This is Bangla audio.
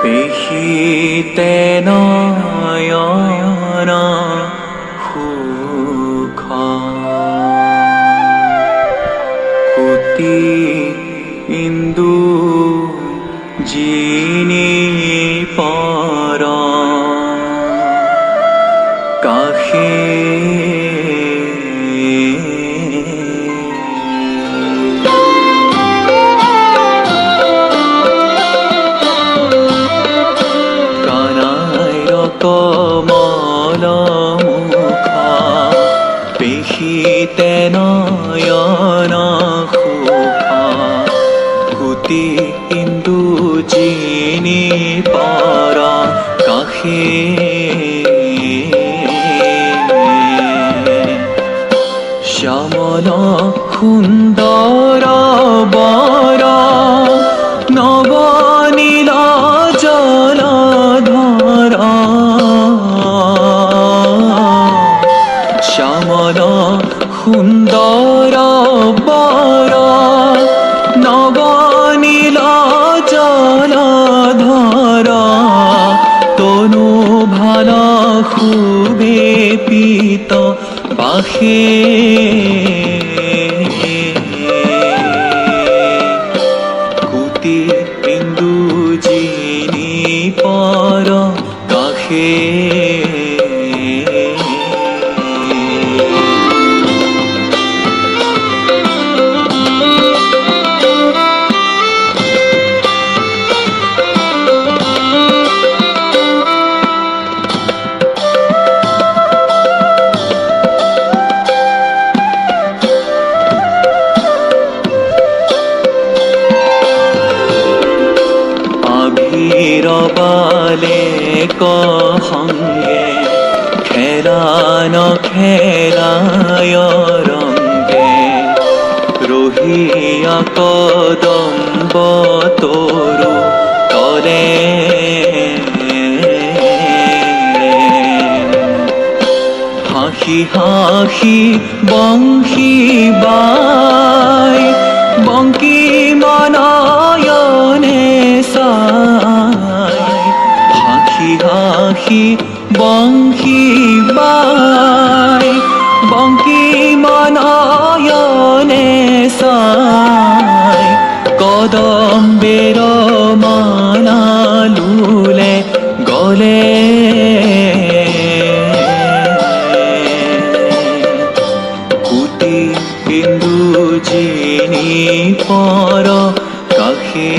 পেশিতে নয়ন সুখ কুতি ইন্দু জিনি পর কাশে কমল মুখ পেশিতে নয়ন সুখ কুতি ইন্দু জিনি পর কাশে শ্যামল সুন্দর বর নবনীল জলধর শ্যামল সুন্দর বর নবনীল জলধর তনু ভাল খুবে পিত বাসে কুতি ইন্দু জিনি পর কাশে রবালে কহঙ্গে খেলান খেলায় রঙ্গে রহিয়া কদম্ব তরু তলে হাসি হাসি বংশী বাই বঙ্কি মনয়নে সাই হাসি হাসি বংশী বাই বঙ্কি মনয়নে সাই কদম্বের মালা লুলে গলে কুতি ইন্দু জিনি পর কাশে